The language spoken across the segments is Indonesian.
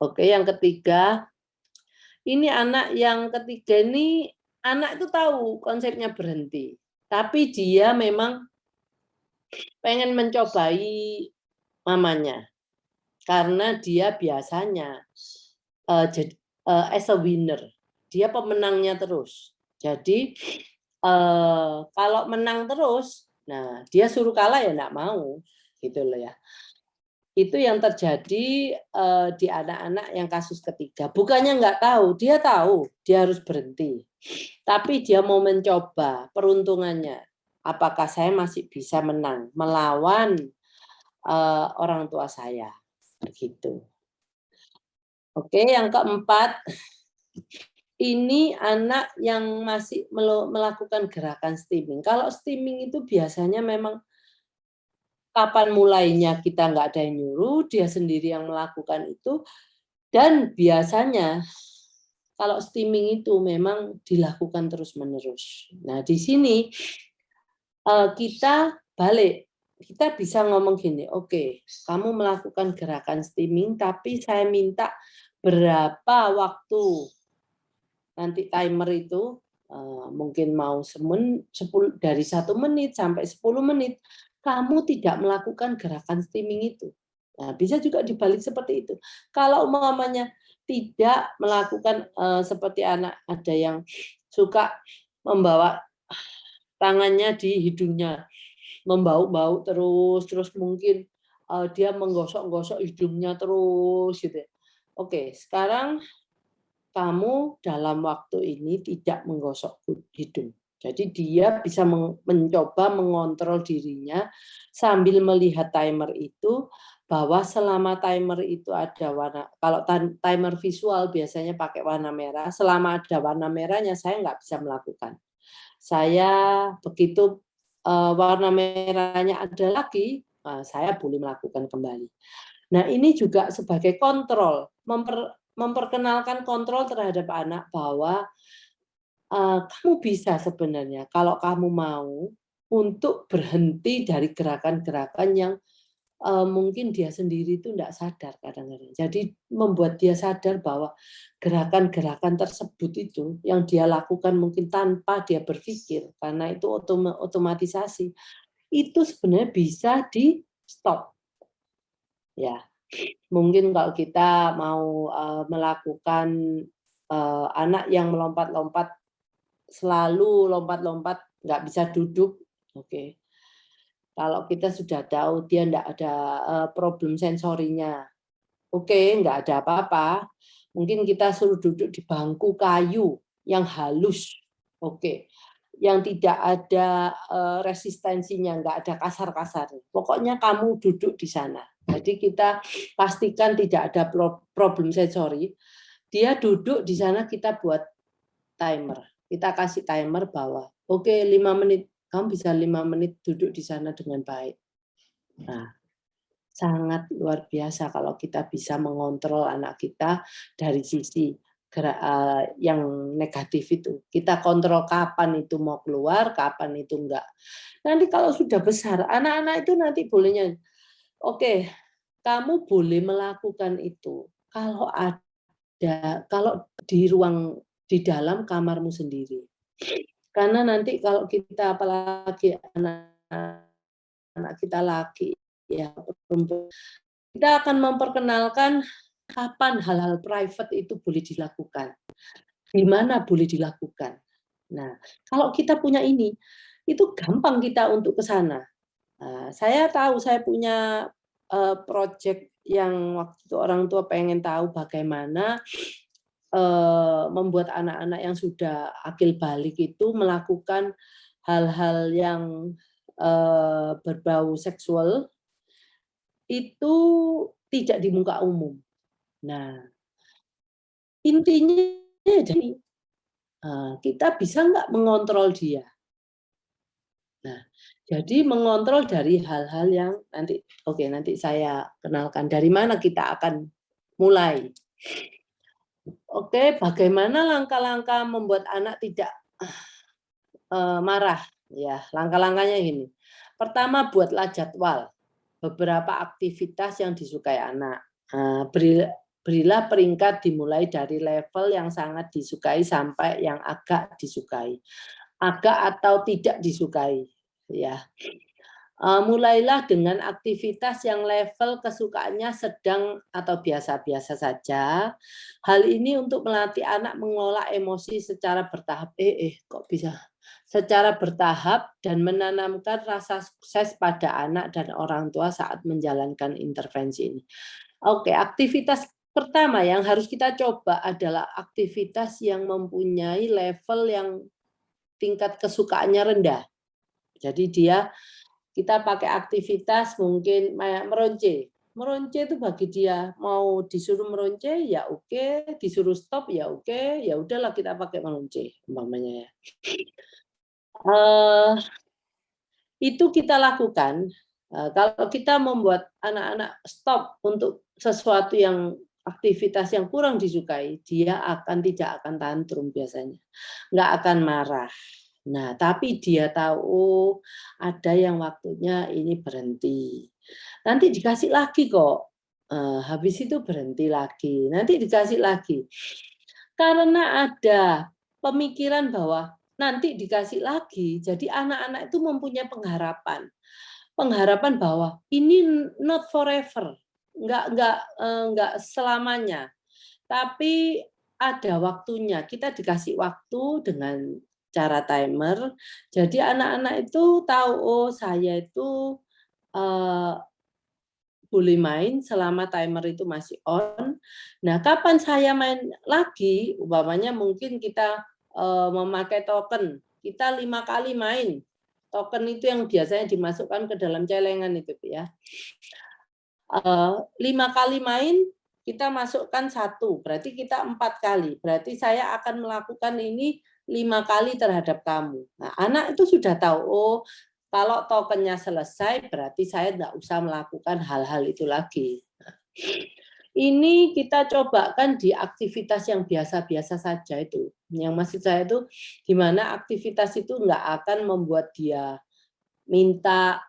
Oke, yang ketiga, ini anak yang ketiga ini, anak itu tahu konsepnya berhenti, tapi dia memang pengen mencobai mamanya, karena dia biasanya, as a winner, dia pemenangnya terus. Jadi, kalau menang terus, nah dia suruh kalah ya nggak mau, gitu loh ya. Itu yang terjadi, di anak-anak yang kasus ketiga. Bukannya nggak tahu, dia harus berhenti. Tapi dia mau mencoba peruntungannya, apakah saya masih bisa menang melawan, orang tua saya, begitu. Oke, yang keempat, ini anak yang masih melakukan gerakan stimming. Kalau stimming itu biasanya memang kapan mulainya kita nggak ada yang nyuruh, dia sendiri yang melakukan itu, dan biasanya kalau stimming itu memang dilakukan terus-menerus. Nah, di sini kita balik, kita bisa ngomong gini, oke, kamu melakukan gerakan stimming, tapi saya minta berapa waktu nanti timer itu, mungkin mau 1 menit sampai 10 menit, kamu tidak melakukan gerakan stimming itu. Nah, bisa juga dibalik seperti itu. Kalau umpamanya tidak melakukan, seperti anak ada yang suka membawa tangannya di hidungnya, membau-bau terus, terus mungkin, dia menggosok-gosok hidungnya terus gitu ya. Oke, sekarang kamu dalam waktu ini tidak menggosok hidung. Jadi dia bisa mencoba mengontrol dirinya sambil melihat timer itu, bahwa selama timer itu ada warna, kalau timer visual biasanya pakai warna merah, selama ada warna merahnya saya nggak bisa melakukan. Saya begitu, warna merahnya ada lagi, saya boleh melakukan kembali. Nah, ini juga sebagai kontrol, memperkenalkan kontrol terhadap anak bahwa, kamu bisa sebenarnya kalau kamu mau untuk berhenti dari gerakan-gerakan yang, mungkin dia sendiri itu tidak sadar kadang-kadang. Jadi membuat dia sadar bahwa gerakan-gerakan tersebut itu yang dia lakukan mungkin tanpa dia berpikir, karena itu otomatisasi, itu sebenarnya bisa di-stop, ya. Mungkin kalau kita mau, melakukan, anak yang melompat-lompat, selalu lompat-lompat, nggak bisa duduk, oke. Kalau kita sudah tahu dia nggak ada, problem sensorinya, oke, nggak ada apa-apa. Mungkin kita suruh duduk di bangku kayu yang halus, oke. Yang tidak ada, resistensinya, nggak ada kasar-kasarnya. Pokoknya kamu duduk di sana. Jadi kita pastikan tidak ada problem sensori. Dia duduk di sana, kita buat timer. Kita kasih timer bahwa, oke, 5 menit, kamu bisa 5 menit duduk di sana dengan baik. Nah, sangat luar biasa kalau kita bisa mengontrol anak kita dari sisi yang negatif itu. Kita kontrol kapan itu mau keluar, kapan itu enggak. Nanti kalau sudah besar, anak-anak itu nanti bolehnya, oke, kamu boleh melakukan itu kalau kalau di ruang, di dalam kamarmu sendiri. Karena nanti kalau kita, apalagi anak kita laki, ya perempuan, kita akan memperkenalkan kapan hal-hal private itu boleh dilakukan, di mana boleh dilakukan. Nah, kalau kita punya ini, itu gampang kita untuk ke sana. Saya tahu, saya punya, project yang waktu itu orang tua pengen tahu bagaimana, membuat anak-anak yang sudah akil balik itu melakukan hal-hal yang, berbau seksual, itu tidak di muka umum. Nah, intinya jadi, kita bisa nggak mengontrol dia? Nah, jadi mengontrol dari hal-hal yang nanti, oke, nanti saya kenalkan dari mana kita akan mulai. Oke, bagaimana langkah-langkah membuat anak tidak, marah? Ya, langkah-langkahnya ini. Pertama, buatlah jadwal beberapa aktivitas yang disukai anak. Berilah peringkat dimulai dari level yang sangat disukai sampai yang agak disukai. Agak atau tidak disukai, ya. Mulailah dengan aktivitas yang level kesukaannya sedang atau biasa-biasa saja. Hal ini untuk melatih anak mengelola emosi secara bertahap. Kok bisa? Secara bertahap dan menanamkan rasa sukses pada anak dan orang tua saat menjalankan intervensi ini. Oke, aktivitas pertama yang harus kita coba adalah aktivitas yang mempunyai level yang tingkat kesukaannya rendah. Jadi kita pakai aktivitas mungkin meronce. Meronce itu bagi dia mau disuruh meronce ya oke, disuruh stop ya oke, ya udahlah kita pakai meronce umpamanya ya. Itu kita lakukan kalau kita membuat anak-anak stop untuk sesuatu yang aktivitas yang kurang disukai, dia tidak akan tantrum biasanya, nggak akan marah. Nah, tapi dia tahu, oh, ada yang waktunya ini berhenti. Nanti dikasih lagi kok. Habis itu berhenti lagi. Nanti dikasih lagi. Karena ada pemikiran bahwa nanti dikasih lagi, jadi anak-anak itu mempunyai pengharapan. Pengharapan bahwa ini not forever. Enggak selamanya. Tapi ada waktunya. Kita dikasih waktu dengan cara timer. Jadi anak-anak itu tahu, oh saya itu boleh main selama timer itu masih on. Nah, kapan saya main lagi? Umpamanya mungkin kita memakai token. Kita 5 kali main. Token itu yang biasanya dimasukkan ke dalam celengan itu, ya. 5 kali main, kita masukkan 1, berarti kita 4 kali. Berarti saya akan melakukan ini 5 kali terhadap kamu. Nah, anak itu sudah tahu, oh kalau tokennya selesai, berarti saya tidak usah melakukan hal-hal itu lagi. Ini kita cobakan di aktivitas yang biasa-biasa saja itu. Yang maksud saya itu, di mana aktivitas itu nggak akan membuat dia minta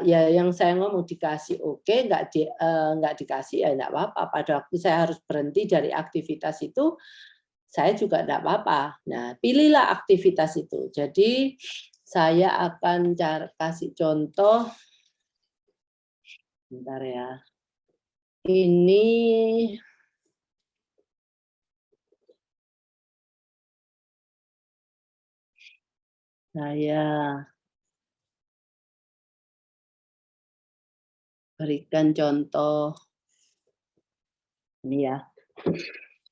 ya yang saya ngomong dikasih oke, nggak dikasih ya nggak apa-apa. Pada waktu saya harus berhenti dari aktivitas itu, saya juga nggak apa-apa. Nah, pilihlah aktivitas itu. Jadi saya akan kasih contoh, bentar ya. Ini saya berikan contoh ini ya.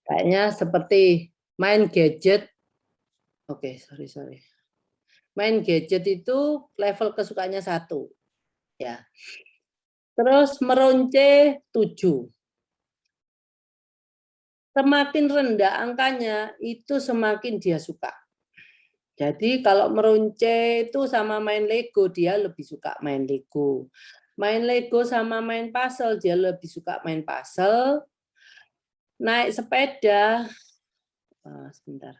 Kayaknya seperti main gadget. Oke, sorry. Main gadget itu level kesukaannya 1. Ya. Terus meronce 7. Semakin rendah angkanya, itu semakin dia suka. Jadi kalau meronce itu sama main Lego, dia lebih suka main Lego. Main Lego sama main puzzle, dia lebih suka main puzzle. Naik sepeda, sebentar.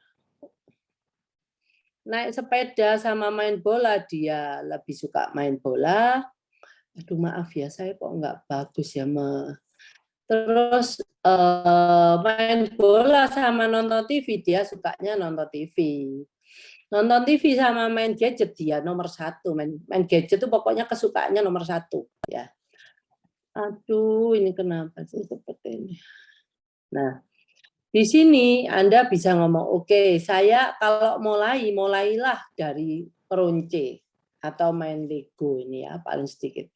Naik sepeda sama main bola, dia lebih suka main bola. Aduh maaf ya, saya kok nggak bagus ya. Terus main bola sama nonton TV, dia sukanya nonton TV. Nonton TV sama main gadget dia nomor 1. Main gadget itu pokoknya kesukaannya nomor 1. Ya. Aduh, ini kenapa sih seperti ini? Nah, di sini Anda bisa ngomong, oke, saya kalau mulailah dari peronce atau main Lego ini ya, paling sedikit.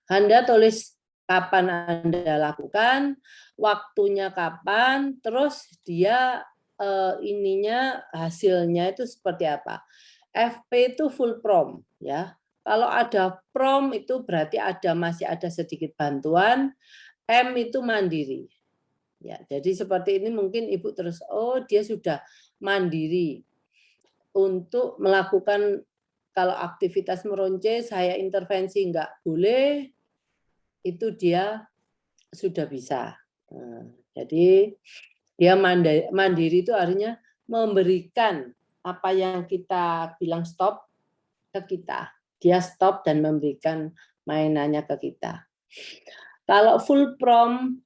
Anda tulis kapan Anda lakukan, waktunya kapan, terus dia ininya hasilnya itu seperti apa. FP itu full prom ya. Kalau ada prom itu berarti masih ada sedikit bantuan. M itu mandiri. Ya, jadi seperti ini mungkin Ibu terus, oh dia sudah mandiri untuk melakukan, kalau aktivitas meronce saya intervensi nggak boleh, itu dia sudah bisa. Jadi dia mandiri itu artinya memberikan apa yang kita bilang stop ke kita. Dia stop dan memberikan mainannya ke kita. Kalau full prom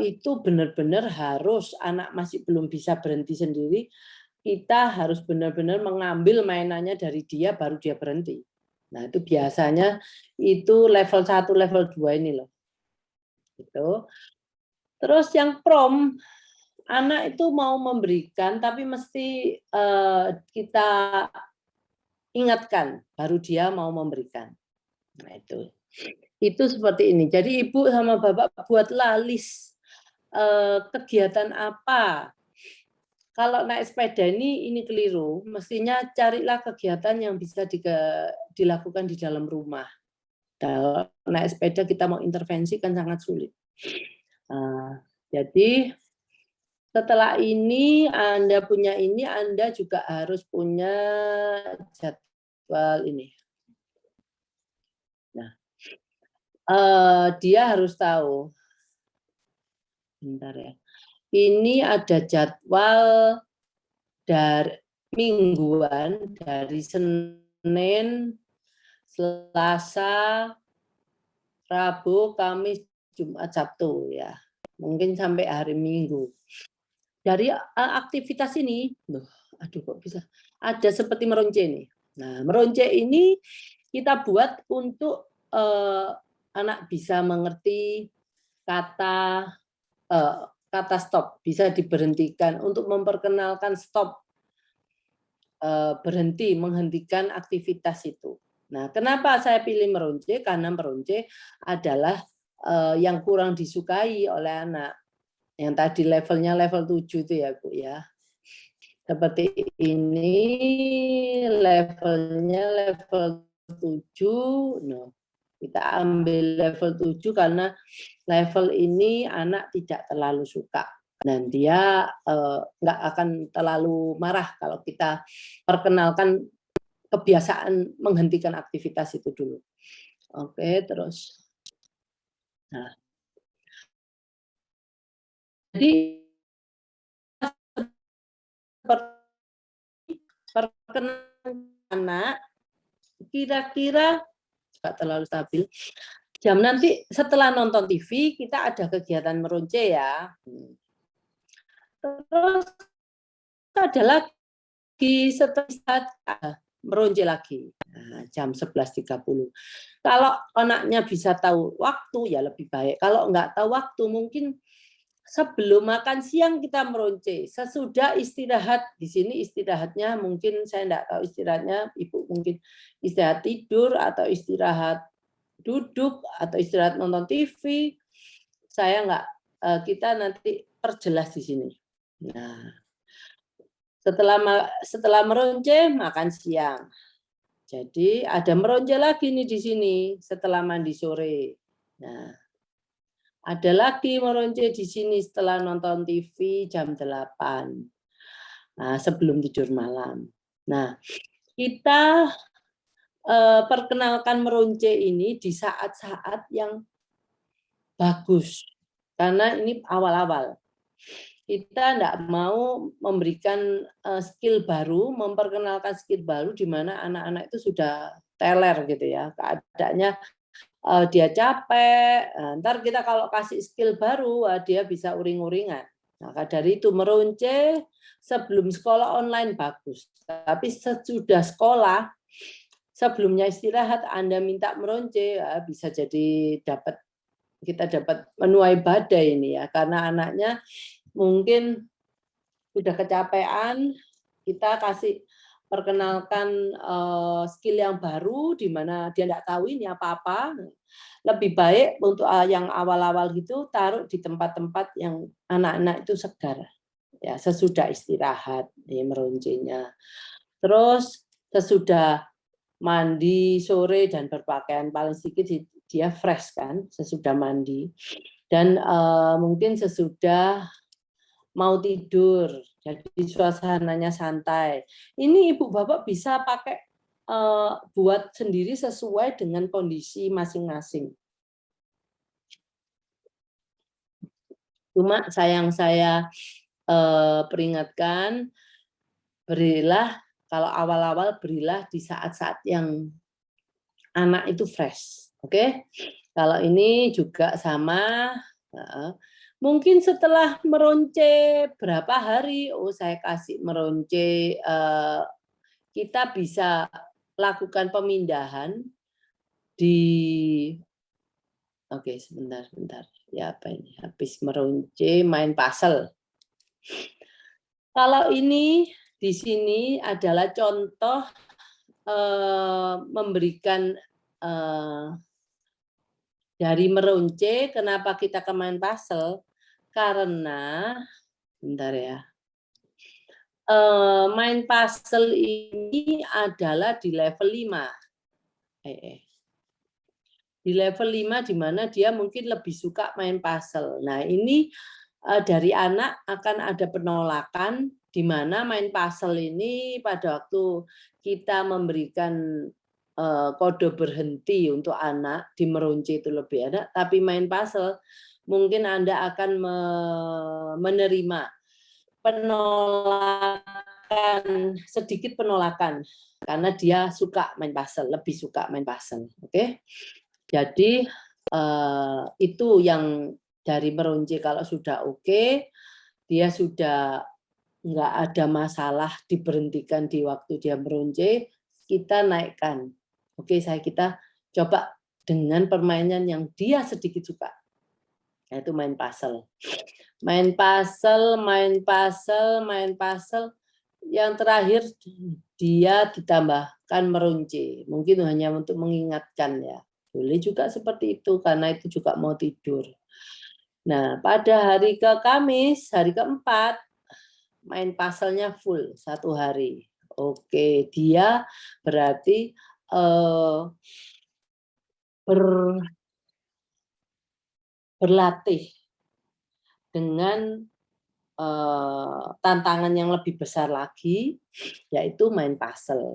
itu benar-benar harus anak masih belum bisa berhenti sendiri, kita harus benar-benar mengambil mainannya dari dia baru dia berhenti. Nah, itu biasanya itu level 1, level 2 ini loh. Gitu. Terus yang prom, anak itu mau memberikan tapi mesti kita ingatkan baru dia mau memberikan. Nah, itu. Itu seperti ini. Jadi ibu sama bapak buatlah list kegiatan apa. Kalau naik sepeda ini keliru, mestinya carilah kegiatan yang bisa dilakukan di dalam rumah. Kalau naik sepeda kita mau intervensi kan sangat sulit. Jadi setelah ini Anda punya ini, Anda juga harus punya jadwal ini. Nah, dia harus tahu. Bentar ya. Ini ada jadwal dari mingguan dari Senin, Selasa, Rabu, Kamis, Jumat, Sabtu ya. Mungkin sampai hari Minggu. Dari aktivitas ini, aduh kok bisa ada seperti meronce nih. Nah, meronce ini kita buat untuk anak bisa mengerti kata stop, bisa diberhentikan untuk memperkenalkan stop, berhenti, menghentikan aktivitas itu. Nah, kenapa saya pilih meronce? Karena meronce adalah yang kurang disukai oleh anak. Yang tadi levelnya level 7 itu ya, Bu ya. Seperti ini levelnya level 7. No. Kita ambil level 7 karena level ini anak tidak terlalu suka. Dan dia nggak akan terlalu marah kalau kita perkenalkan kebiasaan menghentikan aktivitas itu dulu. Oke, terus. Nah. Jadi perkenalan anak kira-kira nggak terlalu stabil. Jam nanti setelah nonton TV kita ada kegiatan meronce ya. Terus ada lagi setelah meronce lagi. Nah, jam 11.30. Kalau anaknya bisa tahu waktu ya lebih baik. Kalau nggak tahu waktu mungkin sebelum makan siang kita meronce. Sesudah istirahat, di sini istirahatnya mungkin saya nggak tahu istirahatnya, ibu mungkin istirahat tidur atau istirahat duduk atau istirahat nonton TV. Saya nggak, kita nanti perjelas di sini. Nah, setelah meronce makan siang. Jadi ada meronce lagi nih di sini setelah mandi sore. Nah, ada lagi meronce di sini setelah nonton TV jam 8. Nah, sebelum tidur malam. Nah, kita perkenalkan meronce ini di saat-saat yang bagus. Karena ini awal-awal. Kita tidak mau memberikan skill baru, memperkenalkan skill baru di mana anak-anak itu sudah teler gitu ya. Keadaannya dia capek, ntar kita kalau kasih skill baru, dia bisa uring-uringan. Maka dari itu meronce sebelum sekolah online bagus. Tapi sesudah sekolah, sebelumnya istirahat, Anda minta meronce, bisa jadi kita dapat menuai badai ini ya. Karena anaknya mungkin sudah kecapean, kita kasih perkenalkan skill yang baru di mana dia tidak tahu ini apa-apa. Lebih baik untuk yang awal-awal gitu taruh di tempat-tempat yang anak-anak itu segar. Ya, sesudah istirahat ya, meroncenya. Terus sesudah mandi sore dan berpakaian paling sedikit dia fresh kan sesudah mandi. Dan mungkin sesudah mau tidur, jadi suasananya santai. Ini ibu bapak bisa pakai buat sendiri sesuai dengan kondisi masing-masing. Cuma saya peringatkan, berilah kalau awal-awal berilah di saat-saat yang anak itu fresh, oke? Kalau ini juga sama. Mungkin setelah meronce berapa hari, oh saya kasih meronce, kita bisa lakukan pemindahan di oke sebentar sebentar, ya apa ini, habis meronce main puzzle. Kalau ini di sini adalah contoh, memberikan, dari meronce kenapa kita ke main puzzle, karena bentar ya, main puzzle ini adalah di level 5. Di level 5 di mana dia mungkin lebih suka main puzzle. Nah, ini dari anak akan ada penolakan di mana main puzzle ini pada waktu kita memberikan kode berhenti untuk anak di meronce itu lebih enak, tapi main puzzle mungkin Anda akan menerima penolakan, sedikit penolakan karena dia suka main puzzle, lebih suka main puzzle. Oke. Jadi itu yang dari meronce kalau sudah oke, dia sudah nggak ada masalah diberhentikan di waktu dia meronce, kita naikkan. Oke, kita coba dengan permainan yang dia sedikit suka, yaitu main puzzle. Main puzzle, main puzzle, main puzzle. Yang terakhir dia ditambahkan meronce, mungkin hanya untuk mengingatkan ya. Boleh juga seperti itu, karena itu juga mau tidur. Nah, pada hari ke Kamis, hari keempat, main puzzle-nya full 1 hari. Oke, dia berarti berlatih dengan tantangan yang lebih besar lagi, yaitu main puzzle.